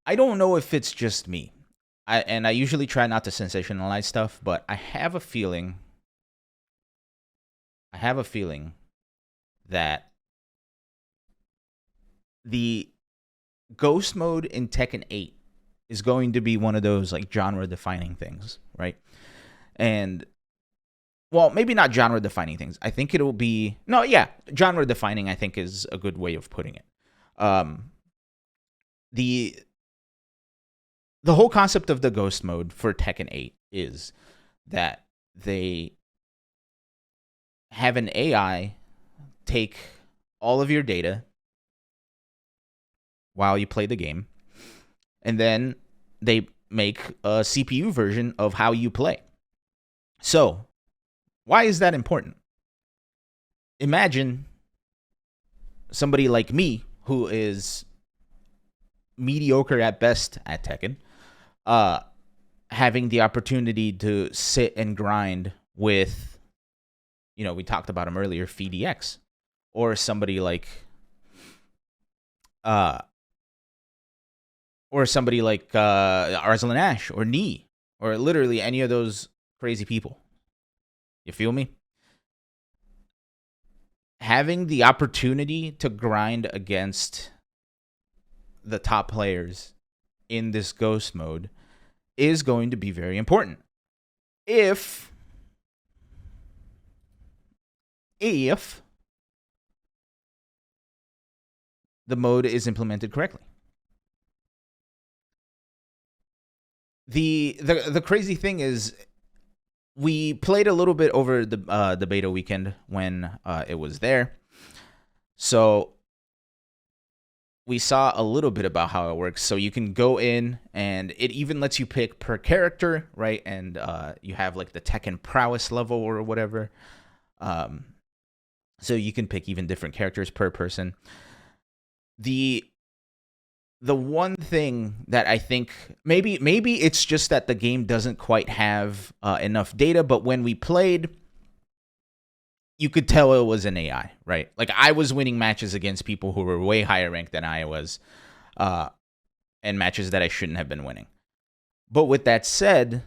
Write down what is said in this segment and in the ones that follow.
I don't know if it's just me. I usually try not to sensationalize stuff, but I have a feeling that the ghost mode in Tekken 8 is going to be one of those like genre defining things, right? And well, maybe not genre defining things. I think it'll be no, yeah, genre defining. I think is a good way of putting it. Um, the the whole concept of the ghost mode for Tekken 8 is that they have an AI take all of your data while you play the game, and then they make a CPU version of how you play. So, why is that important? Imagine somebody like me who is mediocre at best at Tekken, uh, having the opportunity to sit and grind with, we talked about him earlier, FDX, or somebody like, uh, Arslan Ash or Nee, or literally any of those crazy people. You feel me? Having the opportunity to grind against the top players in this ghost mode is going to be very important. If the mode is implemented correctly. The crazy thing is, we played a little bit over the beta weekend when it was there, so we saw a little bit about how it works. So you can go in, and it even lets you pick per character, right? And you have like the Tekken prowess level or whatever. So you can pick even different characters per person. The one thing that I think maybe it's just that the game doesn't quite have enough data, but when we played, you could tell it was an AI, right? Like, I was winning matches against people who were way higher ranked than I was, and matches that I shouldn't have been winning. But with that said,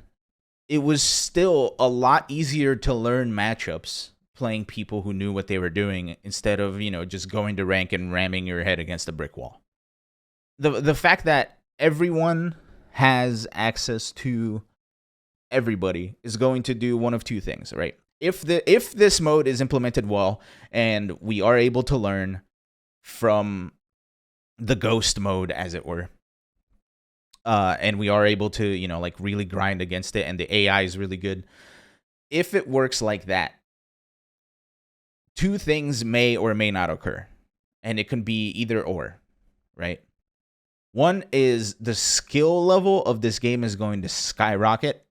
it was still a lot easier to learn matchups playing people who knew what they were doing instead of, just going to rank and ramming your head against a brick wall. The fact that everyone has access to everybody is going to do one of two things, right? If this mode is implemented well and we are able to learn from the ghost mode, as it were, and we are able to, like, really grind against it, and the AI is really good. If it works like that, two things may or may not occur, and it can be either or, right? One is the skill level of this game is going to skyrocket,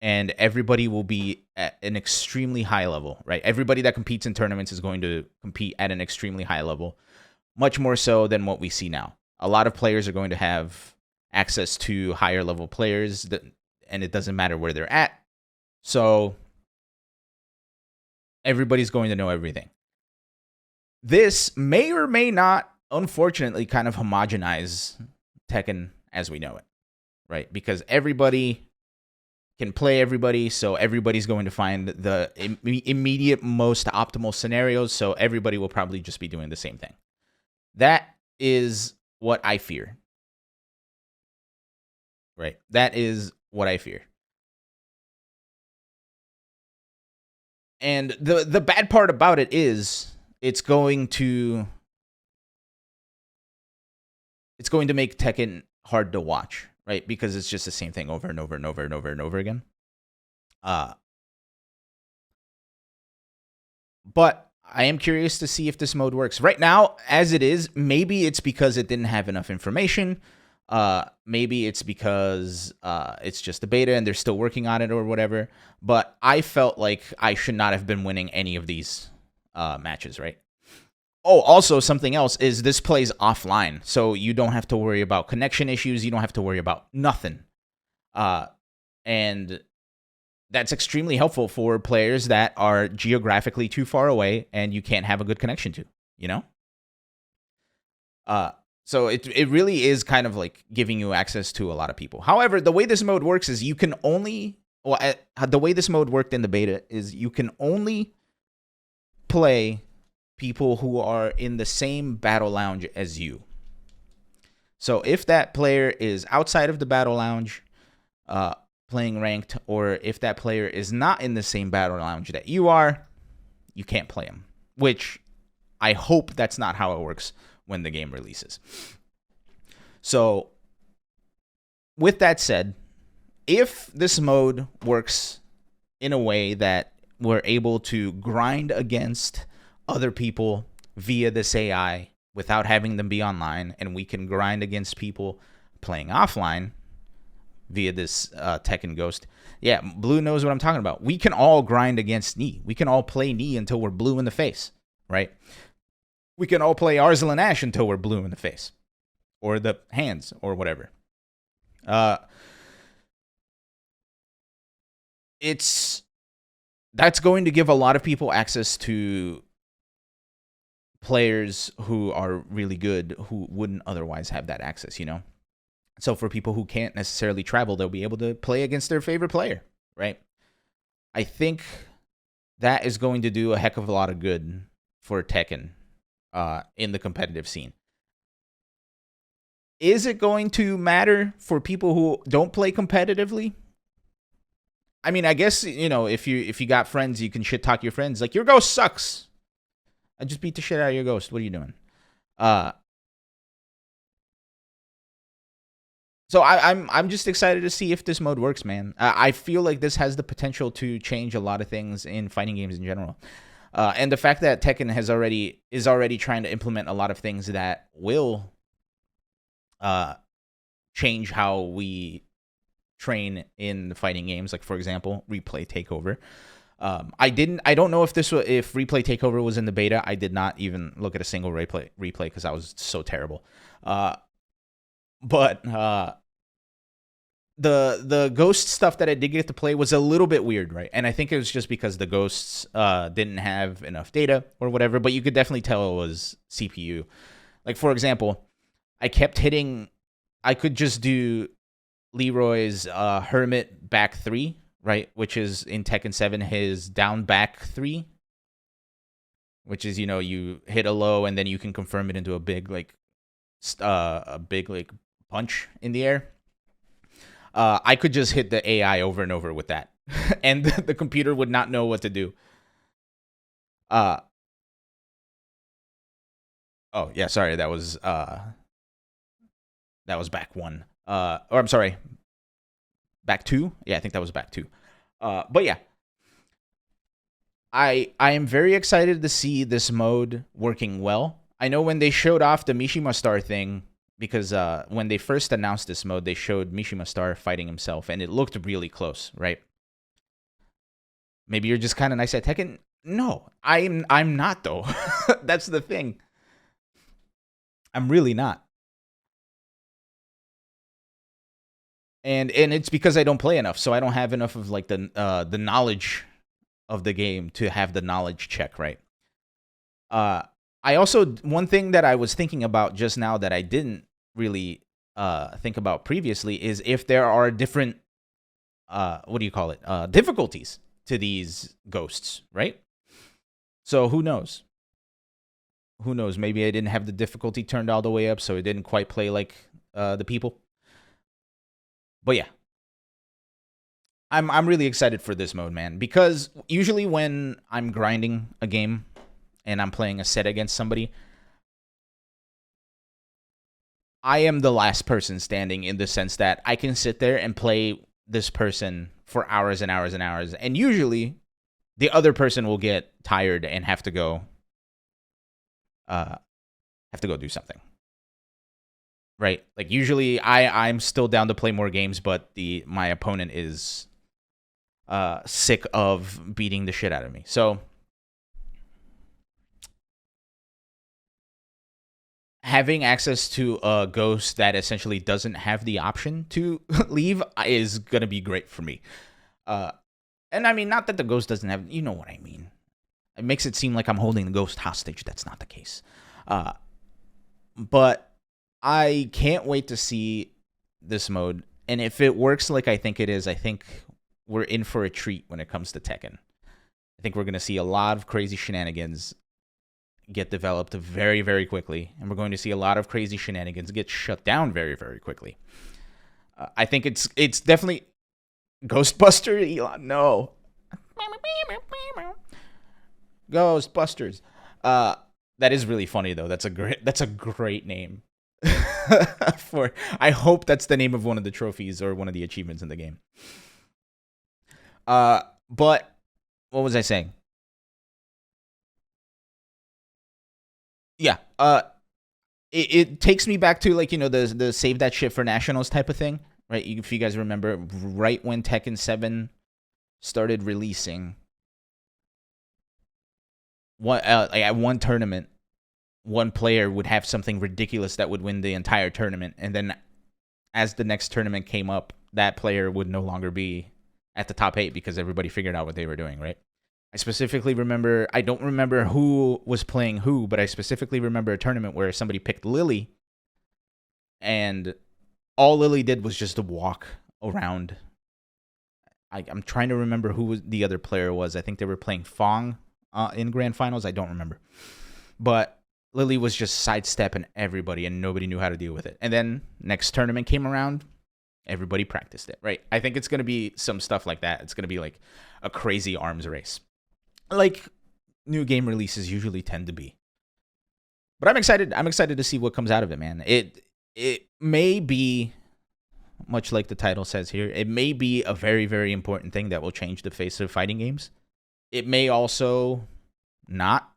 and everybody will be at an extremely high level, right? Everybody that competes in tournaments is going to compete at an extremely high level, much more so than what we see now. A lot of players are going to have access to higher level players, and it doesn't matter where they're at. So everybody's going to know everything. This may or may not, unfortunately, kind of homogenize Tekken as we know it, right? Because everybody can play everybody, so everybody's going to find the immediate most optimal scenarios, so everybody will probably just be doing the same thing. That is what I fear. Right? That is what I fear. And the bad part about it is it's going to make Tekken hard to watch, right? Because it's just the same thing over and over and over and over and over again. But I am curious to see if this mode works. Right now, as it is, maybe it's because it didn't have enough information. Maybe it's because it's just a beta and they're still working on it or whatever. But I felt like I should not have been winning any of these matches, right? Oh, also something else is this plays offline, so you don't have to worry about connection issues. You don't have to worry about nothing. And that's extremely helpful for players that are geographically too far away and you can't have a good connection to, So it really is kind of like giving you access to a lot of people. However, the way this mode works is you can only, the way this mode worked in the beta is you can only play people who are in the same battle lounge as you. So if that player is outside of the battle lounge, playing ranked, or if that player is not in the same battle lounge that you are, you can't play him. Which I hope that's not how it works when the game releases. So with that said, if this mode works in a way that we're able to grind against other people via this AI without having them be online, and we can grind against people playing offline via this Tekken Ghost. Yeah, Blue knows what I'm talking about. We can all grind against Knee. We can all play Knee until we're blue in the face, right? We can all play Arslan Ash until we're blue in the face. Or the hands, or whatever. That's going to give a lot of people access to players who are really good who wouldn't otherwise have that access, you know? So for people who can't necessarily travel, they'll be able to play against their favorite player, right? I think that is going to do a heck of a lot of good for Tekken in the competitive scene. Is it going to matter for people who don't play competitively? I mean, I guess, you know, if you got friends, you can shit talk your friends. Like, your ghost sucks. I just beat the shit out of your ghost. What are you doing? So I'm just excited to see if this mode works, man. I feel like this has the potential to change a lot of things in fighting games in general. And the fact that Tekken is already trying to implement a lot of things that will change how we train in the fighting games, like, for example, replay takeover. I don't know if replay takeover was in the beta. I did not even look at a single replay because I was so terrible. But the ghost stuff that I did get to play was a little bit weird, right? And I think it was just because the ghosts didn't have enough data or whatever, but you could definitely tell it was CPU. Like, for example, I could just do Leroy's Hermit back 3, right? Which is in Tekken 7 his down back 3. Which is, you know, you hit a low and then you can confirm it into a big punch in the air. I could just hit the AI over and over with that, and the computer would not know what to do. Oh yeah, sorry, that was back 1. Or I'm sorry, back 2. Yeah, I think that was back 2. But yeah, I am very excited to see this mode working well. I know when they showed off the Mishima Star thing, because when they first announced this mode, they showed Mishima Star fighting himself, and it looked really close, right? Maybe you're just kind of nice at Tekken. No, I'm not, though. That's the thing. I'm really not. And it's because I don't play enough, so I don't have enough of like the knowledge of the game to have the knowledge check, right? I also, one thing that I was thinking about just now that I didn't really think about previously is if there are different difficulties to these ghosts, right? So who knows? Who knows? Maybe I didn't have the difficulty turned all the way up, so it didn't quite play like the people. But yeah, I'm really excited for this mode, man, because usually when I'm grinding a game and I'm playing a set against somebody, I am the last person standing, in the sense that I can sit there and play this person for hours and hours and hours, and usually the other person will get tired and have to go do something. Right? Like, usually I'm still down to play more games, but my opponent is sick of beating the shit out of me. So having access to a ghost that essentially doesn't have the option to leave is going to be great for me. And I mean, not that the ghost doesn't have, you know what I mean. It makes it seem like I'm holding the ghost hostage. That's not the case. But I can't wait to see this mode. And if it works like I think it is, I think we're in for a treat when it comes to Tekken. I think we're going to see a lot of crazy shenanigans get developed very, very quickly. And we're going to see a lot of crazy shenanigans get shut down very, very quickly. I think it's definitely Ghostbuster Elon. No. Ghostbusters. That is really funny though. That's a great name. For I hope that's the name of one of the trophies or one of the achievements in the game. But what was I saying? Yeah. It takes me back to like the save that shit for nationals type of thing, right? If you guys remember, right when Tekken 7 started releasing, at one tournament, one player would have something ridiculous that would win the entire tournament, and then as the next tournament came up, that player would no longer be at the top 8 because everybody figured out what they were doing, right? I specifically remember, I don't remember who was playing who, but I specifically remember a tournament where somebody picked Lily, and all Lily did was just to walk around. I'm trying to remember who the other player was. I think they were playing Fong in Grand Finals. I don't remember. But Lily was just sidestepping everybody, and nobody knew how to deal with it. And then next tournament came around, everybody practiced it, right? I think it's going to be some stuff like that. It's going to be like a crazy arms race, like new game releases usually tend to be. But I'm excited. I'm excited to see what comes out of it, man. It may be, much like the title says here, it may be a very, very important thing that will change the face of fighting games. It may also not.